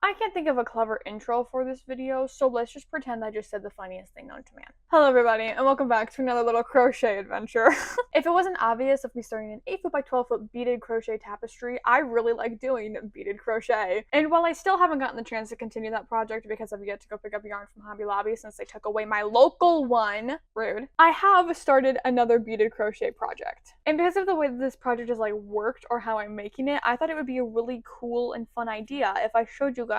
I can't think of a clever intro for this video, so let's just pretend I just said the funniest thing known to man. Hello everybody, and welcome back to another little crochet adventure. If it wasn't obvious, if we're starting an 8 foot by 12 foot beaded crochet tapestry, I really like doing beaded crochet. And while I still haven't gotten the chance to continue that project because I've yet to go pick up yarn from Hobby Lobby since they took away my local one, rude, I have started another beaded crochet project. And because of the way that this project is like worked or how I'm making it, I thought it would be a really cool and fun idea if I showed you guys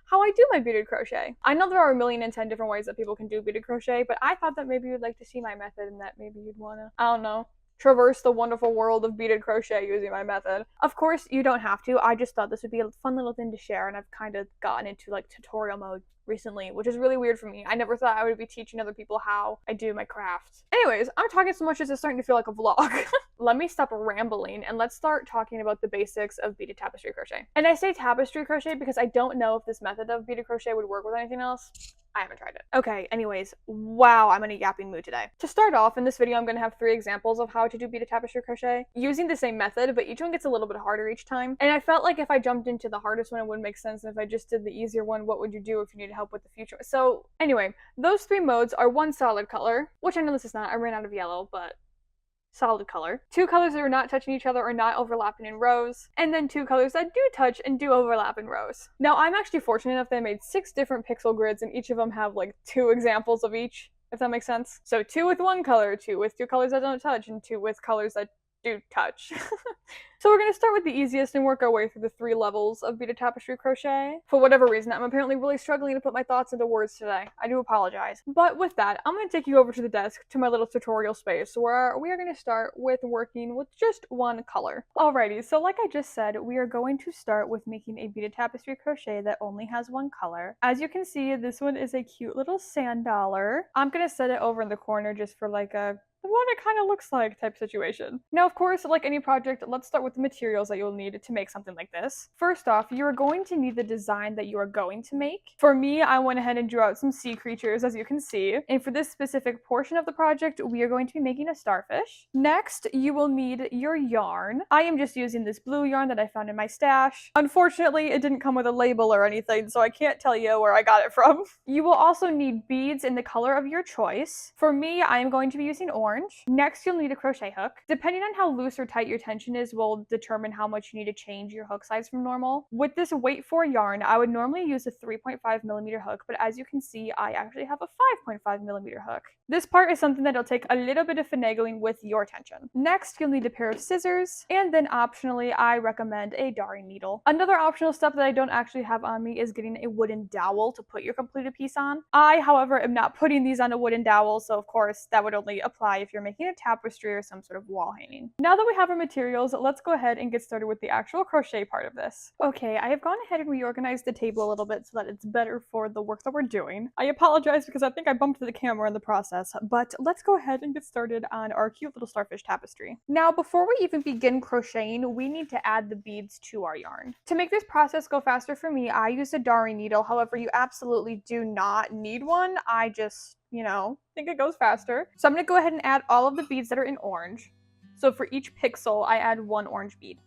how I do my beaded crochet. I know there are 1,010 different ways that people can do beaded crochet, but I thought that maybe you'd like to see my method and that maybe you'd wanna, I don't know, traverse the wonderful world of beaded crochet using my method. Of course, you don't have to. I just thought this would be a fun little thing to share, and I've kind of gotten into like tutorial mode recently, which is really weird for me. I never thought I would be teaching other people how I do my craft. Anyways, I'm talking so much as it's starting to feel like a vlog. Let me stop rambling and let's start talking about the basics of beaded tapestry crochet. And I say tapestry crochet because I don't know if this method of beaded crochet would work with anything else. I haven't tried it. Okay, anyways, wow, I'm in a yapping mood today. To start off, in this video, I'm going to have 3 examples of how to do beaded tapestry crochet using the same method, but each one gets a little bit harder each time. And I felt like if I jumped into the hardest one, it wouldn't make sense. And if I just did the easier one, what would you do if you needed help with the future? So anyway, those 3 modes are 1 solid color, which I know this is not, I ran out of yellow, but solid color. 2 colors that are not touching each other or not overlapping in rows, and then 2 colors that do touch and do overlap in rows. Now, I'm actually fortunate enough that I made 6 different pixel grids, and each of them have like 2 examples of each, if that makes sense. So 2 with 1 color, 2 with 2 colors that don't touch, and 2 with colors that do touch. So we're going to start with the easiest and work our way through the 3 levels of beaded tapestry crochet. For whatever reason, I'm apparently really struggling to put my thoughts into words today. I do apologize. But with that, I'm going to take you over to the desk to my little tutorial space where we are going to start with working with just 1 color. Alrighty, so like I just said, we are going to start with making a beaded tapestry crochet that only has 1 color. As you can see, this one is a cute little sand dollar. I'm going to set it over in the corner just for like what it kind of looks like type situation. Now, of course, like any project, let's start with the materials that you'll need to make something like this. First off, you are going to need the design that you are going to make. For me, I went ahead and drew out some sea creatures, as you can see. And for this specific portion of the project, we are going to be making a starfish. Next, you will need your yarn. I am just using this blue yarn that I found in my stash. Unfortunately, it didn't come with a label or anything, so I can't tell you where I got it from. You will also need beads in the color of your choice. For me, I am going to be using orange. Next, you'll need a crochet hook. Depending on how loose or tight your tension is will determine how much you need to change your hook size from normal. With this weight 4 yarn, I would normally use a 3.5mm hook, but as you can see, I actually have a 5.5mm hook. This part is something that'll take a little bit of finagling with your tension. Next, you'll need a pair of scissors, and then optionally, I recommend a darning needle. Another optional step that I don't actually have on me is getting a wooden dowel to put your completed piece on. I, however, am not putting these on a wooden dowel, so of course, that would only apply if you're making a tapestry or some sort of wall hanging. Now that we have our materials, let's go ahead and get started with the actual crochet part of this. Okay, I have gone ahead and reorganized the table a little bit so that it's better for the work that we're doing. I apologize because I think I bumped the camera in the process, but let's go ahead and get started on our cute little starfish tapestry. Now, before we even begin crocheting, we need to add the beads to our yarn. To make this process go faster for me, I use a darning needle. However, you absolutely do not need one. I just, think it goes faster. So I'm going to go ahead and add all of the beads that are in orange. So for each pixel, I add 1 orange bead.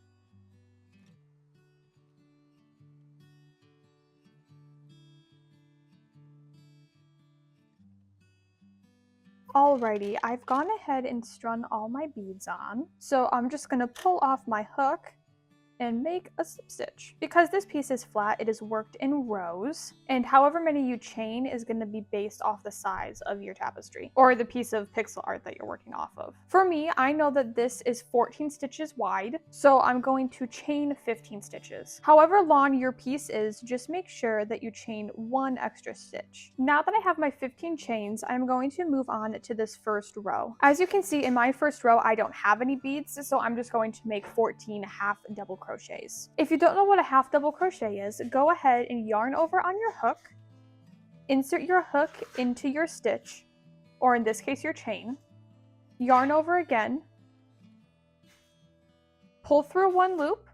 Alrighty, I've gone ahead and strung all my beads on. So I'm just going to pull off my hook and make a slip stitch. Because this piece is flat, it is worked in rows, and however many you chain is going to be based off the size of your tapestry, or the piece of pixel art that you're working off of. For me, I know that this is 14 stitches wide, so I'm going to chain 15 stitches. However long your piece is, just make sure that you chain 1 extra stitch. Now that I have my 15 chains, I'm going to move on to this first row. As you can see in my first row, I don't have any beads, so I'm just going to make 14 half double crochets. If you don't know what a half double crochet is, go ahead and yarn over on your hook, insert your hook into your stitch, or in this case your chain, yarn over again, pull through 1 loop,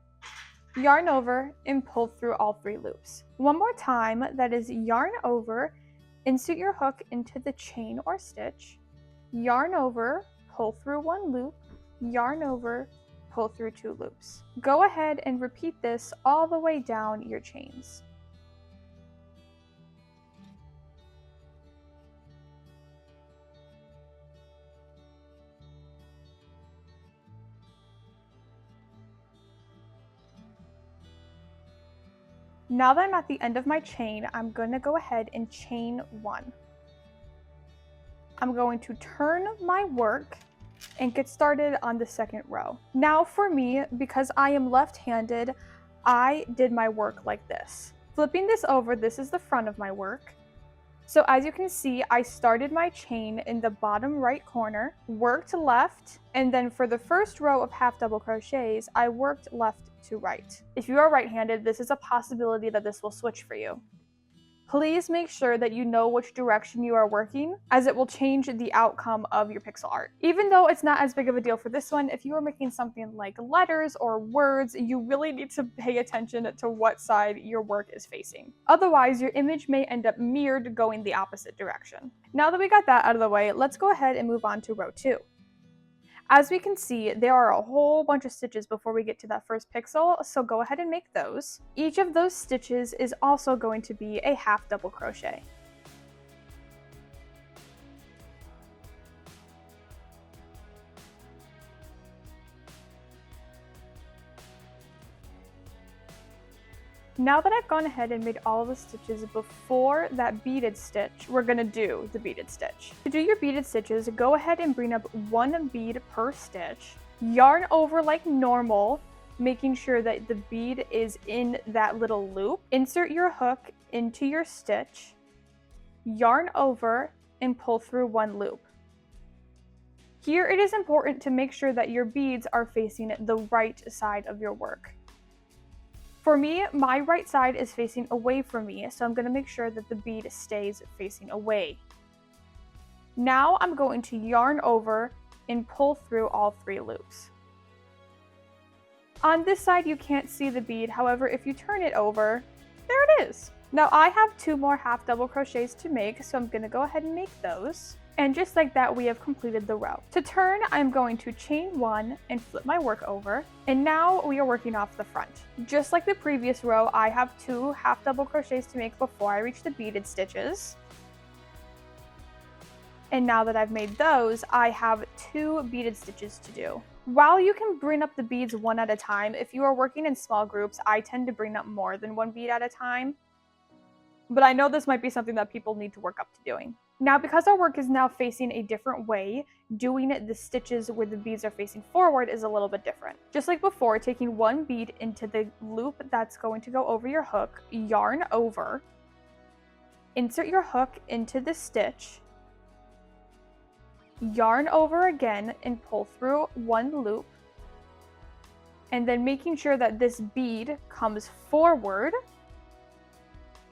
yarn over, and pull through all 3 loops. One more time, that is yarn over, insert your hook into the chain or stitch, yarn over, pull through 1 loop, yarn over, pull through 2 loops. Go ahead and repeat this all the way down your chains. Now that I'm at the end of my chain, I'm going to go ahead and chain 1. I'm going to turn my work and get started on the second row. Now for me, because I am left-handed, I did my work like this. Flipping this over, this is the front of my work. So as you can see, I started my chain in the bottom right corner, worked left, and then for the first row of half double crochets, I worked left to right. If you are right-handed, this is a possibility that this will switch for you. Please make sure that you know which direction you are working, as it will change the outcome of your pixel art. Even though it's not as big of a deal for this one, if you are making something like letters or words, you really need to pay attention to what side your work is facing. Otherwise, your image may end up mirrored going the opposite direction. Now that we got that out of the way, let's go ahead and move on to row 2. As we can see, there are a whole bunch of stitches before we get to that first pixel, so go ahead and make those. Each of those stitches is also going to be a half double crochet. Now that I've gone ahead and made all of the stitches before that beaded stitch, we're going to do the beaded stitch. To do your beaded stitches, go ahead and bring up 1 bead per stitch, yarn over like normal, making sure that the bead is in that little loop. Insert your hook into your stitch, yarn over, and pull through 1 loop. Here it is important to make sure that your beads are facing the right side of your work. For me, my right side is facing away from me, so I'm going to make sure that the bead stays facing away. Now I'm going to yarn over and pull through all 3 loops. On this side you can't see the bead, however if you turn it over, there it is. Now I have 2 more half double crochets to make, so I'm going to go ahead and make those. And just like that, we have completed the row. To turn, I'm going to chain 1 and flip my work over. And now we are working off the front. Just like the previous row, I have 2 half double crochets to make before I reach the beaded stitches. And now that I've made those, I have 2 beaded stitches to do. While you can bring up the beads one at a time, if you are working in small groups, I tend to bring up more than 1 bead at a time. But I know this might be something that people need to work up to doing. Now, because our work is now facing a different way, doing the stitches where the beads are facing forward is a little bit different. Just like before, taking 1 bead into the loop that's going to go over your hook, yarn over, insert your hook into the stitch, yarn over again and pull through 1 loop, and then making sure that this bead comes forward,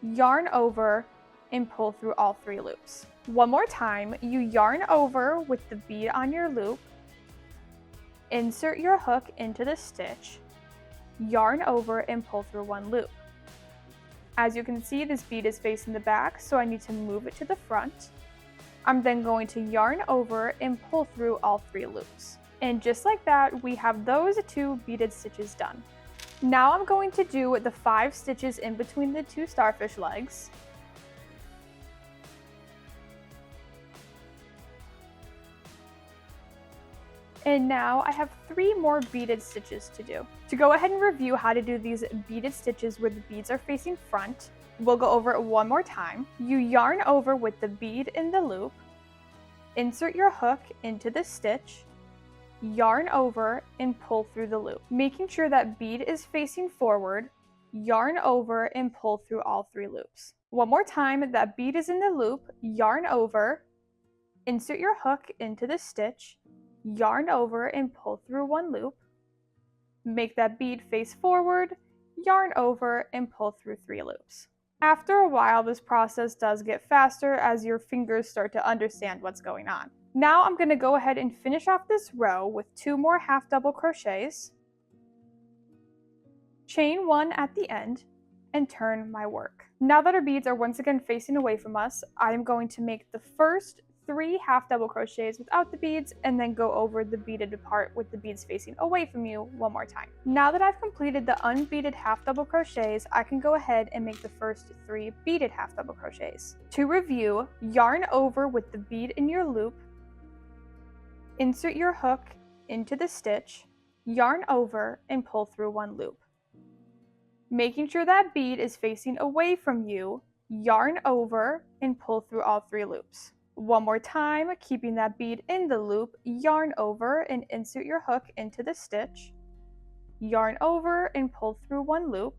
yarn over, and pull through all 3 loops. One more time, you yarn over with the bead on your loop, insert your hook into the stitch, yarn over and pull through 1 loop. As you can see, this bead is facing the back, so I need to move it to the front. I'm then going to yarn over and pull through all 3 loops. And just like that, we have those 2 beaded stitches done. Now I'm going to do the 5 stitches in between the 2 starfish legs. And now I have 3 more beaded stitches to do. To go ahead and review how to do these beaded stitches where the beads are facing front, we'll go over it one more time. You yarn over with the bead in the loop, insert your hook into the stitch, yarn over and pull through the loop. Making sure that bead is facing forward, yarn over and pull through all 3 loops. One more time, that bead is in the loop, yarn over, insert your hook into the stitch, yarn over and pull through 1 loop, make that bead face forward, yarn over and pull through 3 loops. After a while, this process does get faster as your fingers start to understand what's going on. Now I'm going to go ahead and finish off this row with 2 more half double crochets, chain 1 at the end, and turn my work. Now that our beads are once again facing away from us, I am going to make the first 3 half double crochets without the beads and then go over the beaded part with the beads facing away from you one more time. Now that I've completed the unbeaded half double crochets, I can go ahead and make the first 3 beaded half double crochets. To review, yarn over with the bead in your loop, insert your hook into the stitch, yarn over and pull through 1 loop. Making sure that bead is facing away from you, yarn over and pull through all 3 loops. One more time, keeping that bead in the loop, yarn over and insert your hook into the stitch, yarn over and pull through 1 loop,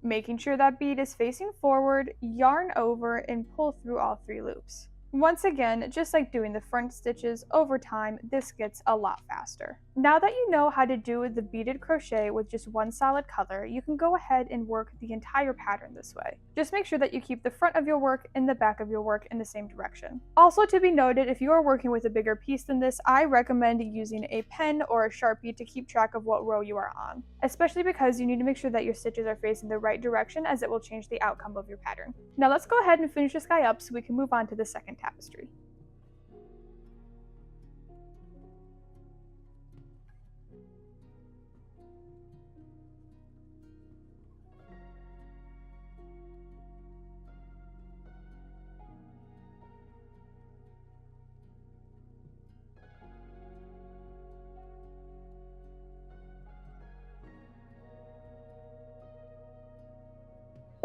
making sure that bead is facing forward, yarn over and pull through all 3 loops. Once again, just like doing the front stitches over time, this gets a lot faster. Now that you know how to do the beaded crochet with just 1 solid color, you can go ahead and work the entire pattern this way. Just make sure that you keep the front of your work and the back of your work in the same direction. Also to be noted, if you are working with a bigger piece than this, I recommend using a pen or a Sharpie to keep track of what row you are on, especially because you need to make sure that your stitches are facing the right direction, as it will change the outcome of your pattern. Now let's go ahead and finish this guy up so we can move on to the second tapestry.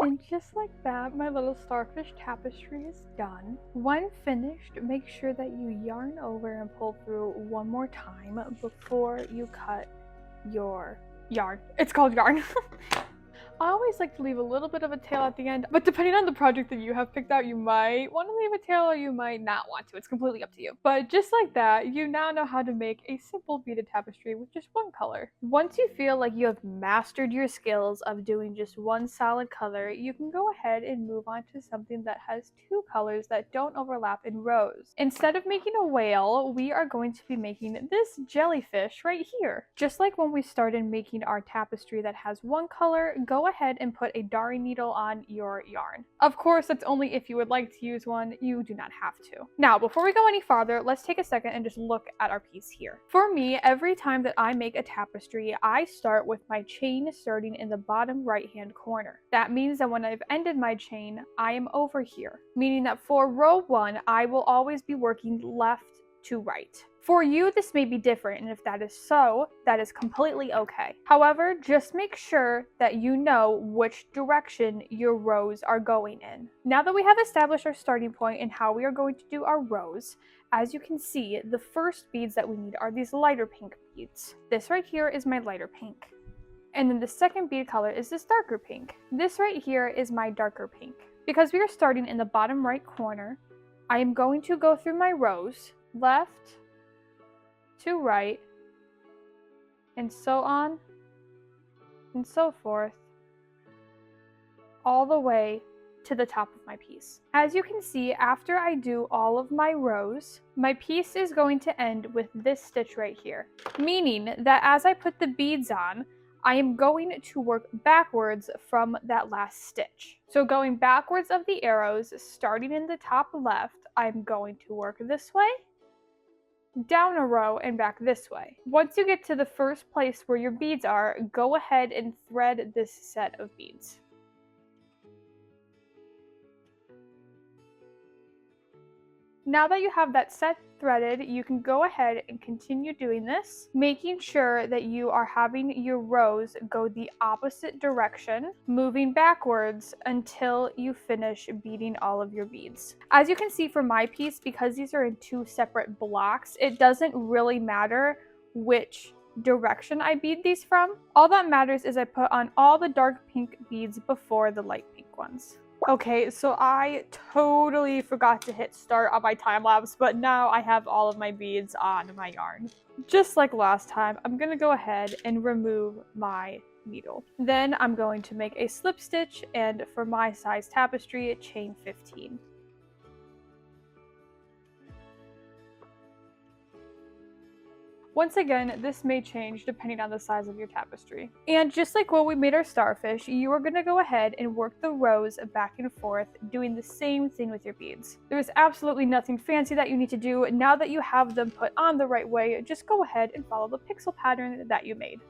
And just like that, my little starfish tapestry is done. When finished, make sure that you yarn over and pull through 1 more time before you cut your yarn. It's called yarn. I always like to leave a little bit of a tail at the end, but depending on the project that you have picked out, you might want to leave a tail or you might not want to. It's completely up to you. But just like that, you now know how to make a simple beaded tapestry with just 1 color. Once you feel like you have mastered your skills of doing just 1 solid color, you can go ahead and move on to something that has 2 colors that don't overlap in rows. Instead of making a whale, we are going to be making this jellyfish right here. Just like when we started making our tapestry that has 1 color, go ahead and put a darning needle on your yarn. Of course, that's only if you would like to use one. You do not have to. Now, before we go any farther, let's take a second and just look at our piece here. For me, every time that I make a tapestry, I start with my chain starting in the bottom right-hand corner. That means that when I've ended my chain, I am over here, meaning that for row 1, I will always be working left to right. For you, this may be different, and if that is so, that is completely okay. However, just make sure that you know which direction your rows are going in. Now that we have established our starting point and how we are going to do our rows, as you can see, the first beads that we need are these lighter pink beads. This right here is my lighter pink. And then the second bead color is this darker pink. This right here is my darker pink. Because we are starting in the bottom right corner, I am going to go through my rows, left to right, and so on and so forth, all the way to the top of my piece. As you can see, after I do all of my rows, my piece is going to end with this stitch right here, meaning that as I put the beads on, I am going to work backwards from that last stitch. So going backwards of the arrows, starting in the top left, I'm going to work this way, down a row, and back this way. Once you get to the first place where your beads are, go ahead and thread this set of beads. Now that you have that set threaded, you can go ahead and continue doing this, making sure that you are having your rows go the opposite direction, moving backwards until you finish beading all of your beads. As you can see for my piece, because these are in 2 separate blocks, it doesn't really matter which direction I bead these from. All that matters is I put on all the dark pink beads before the light pink ones. Okay, so I totally forgot to hit start on my time lapse, but now I have all of my beads on my yarn. Just like last time, I'm gonna go ahead and remove my needle. Then I'm going to make a slip stitch, and for my size tapestry, chain 15. Once again, this may change depending on the size of your tapestry. And just like when we made our starfish, you are going to go ahead and work the rows back and forth, doing the same thing with your beads. There is absolutely nothing fancy that you need to do. Now that you have them put on the right way, just go ahead and follow the pixel pattern that you made.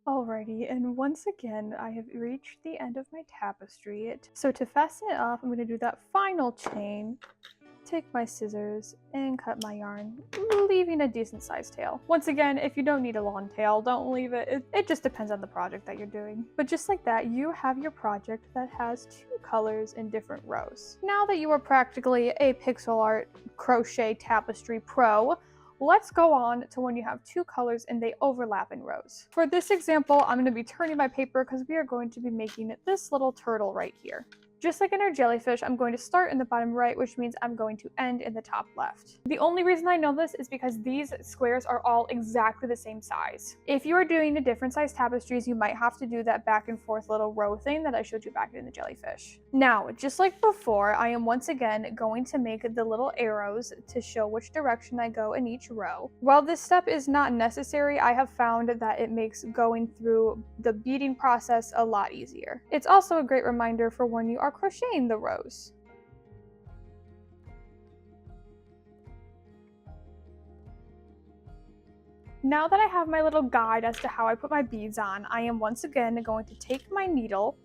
Alrighty, and once again, I have reached the end of my tapestry. So to fasten it off, I'm going to do that final chain, take my scissors, and cut my yarn, leaving a decent sized tail. Once again, if you don't need a long tail, don't leave it. It just depends on the project that you're doing. But just like that, you have your project that has 2 colors in different rows. Now that you are practically a pixel art crochet tapestry pro, let's go on to when you have 2 colors and they overlap in rows. For this example, I'm going to be turning my paper because we are going to be making this little turtle right here. Just like in our jellyfish, I'm going to start in the bottom right, which means I'm going to end in the top left. The only reason I know this is because these squares are all exactly the same size. If you are doing a different size tapestries, you might have to do that back and forth little row thing that I showed you back in the jellyfish. Now, just like before, I am once again going to make the little arrows to show which direction I go in each row. While this step is not necessary, I have found that it makes going through the beading process a lot easier. It's also a great reminder for when you are crocheting the rows. Now that I have my little guide as to how I put my beads on, I am once again going to take my needle,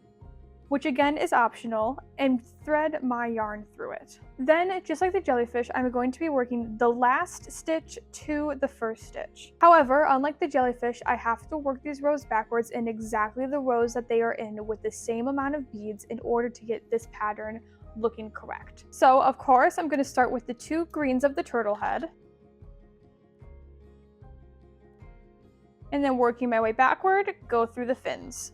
which again is optional, and thread my yarn through it. Then, just like the jellyfish, I'm going to be working the last stitch to the first stitch. However, unlike the jellyfish, I have to work these rows backwards in exactly the rows that they are in with the same amount of beads in order to get this pattern looking correct. So, of course, I'm going to start with the 2 greens of the turtle head, and then working my way backward, go through the fins.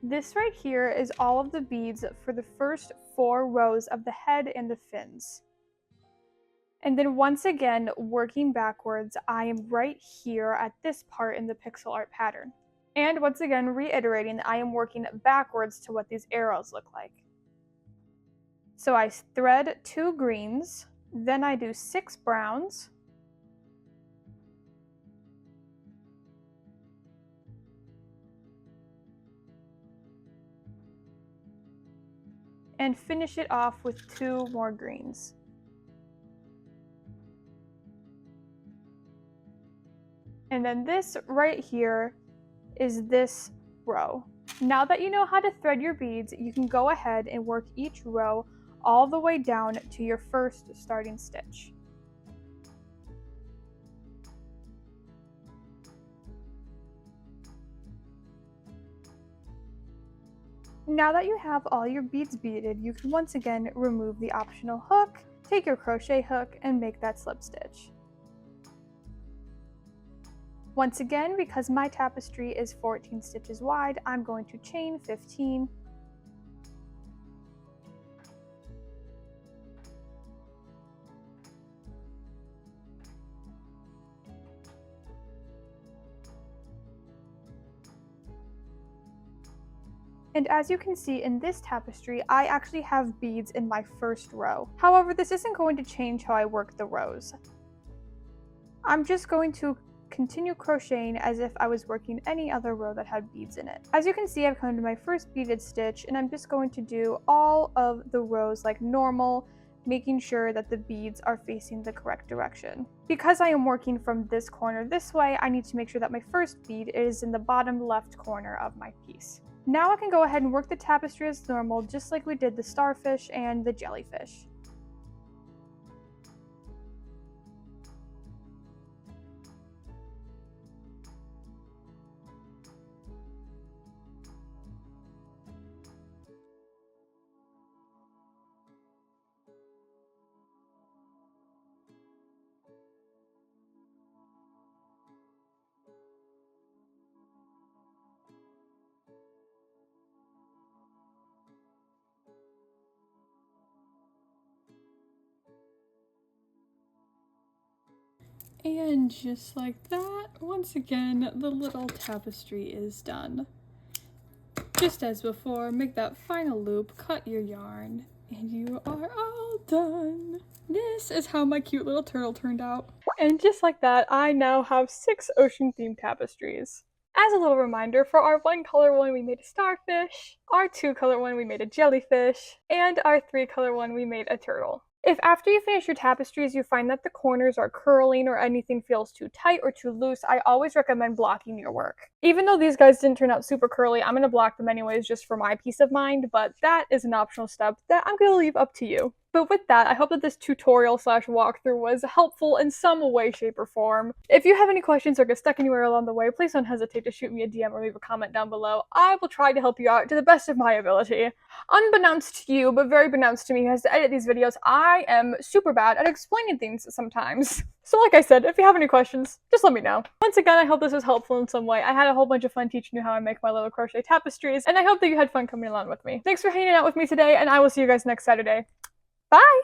This right here is all of the beads for the first 4 rows of the head and the fins. And then once again, working backwards, I am right here at this part in the pixel art pattern. And once again, reiterating that I am working backwards to what these arrows look like. So I thread 2 greens, then I do 6 browns, and finish it off with 2 more greens. And then this right here is this row. Now that you know how to thread your beads, you can go ahead and work each row all the way down to your first starting stitch. Now that you have all your beads beaded, you can once again remove the optional hook, take your crochet hook, and make that slip stitch. Once again, because my tapestry is 14 stitches wide, I'm going to chain 15. And as you can see in this tapestry, I actually have beads in my first row. However, this isn't going to change how I work the rows. I'm just going to continue crocheting as if I was working any other row that had beads in it. As you can see, I've come to my first beaded stitch, and I'm just going to do all of the rows like normal, making sure that the beads are facing the correct direction. Because I am working from this corner this way, I need to make sure that my first bead is in the bottom left corner of my piece. Now I can go ahead and work the tapestry as normal, just like we did the starfish and the jellyfish. And just like that, once again, the little tapestry is done. Just as before, make that final loop, cut your yarn, And you are all done. This is how my cute little turtle turned out. And just like that, I now have 6 ocean-themed tapestries. As a little reminder, for our 1-color one we made a starfish, our 2-color one we made a jellyfish, and our 3-color one we made a turtle. If after you finish your tapestries you find that the corners are curling or anything feels too tight or too loose, I always recommend blocking your work. Even though these guys didn't turn out super curly, I'm going to block them anyways just for my peace of mind, but that is an optional step that I'm going to leave up to you. But with that, I hope that this tutorial / walkthrough was helpful in some way, shape, or form. If you have any questions or get stuck anywhere along the way, please don't hesitate to shoot me a DM or leave a comment down below. I will try to help you out to the best of my ability. Unbeknownst to you, but very beknownst to me who has to edit these videos, I am super bad at explaining things sometimes. So like I said, if you have any questions, just let me know. Once again, I hope this was helpful in some way. I had a whole bunch of fun teaching you how I make my little crochet tapestries, and I hope that you had fun coming along with me. Thanks for hanging out with me today, and I will see you guys next Saturday. Bye!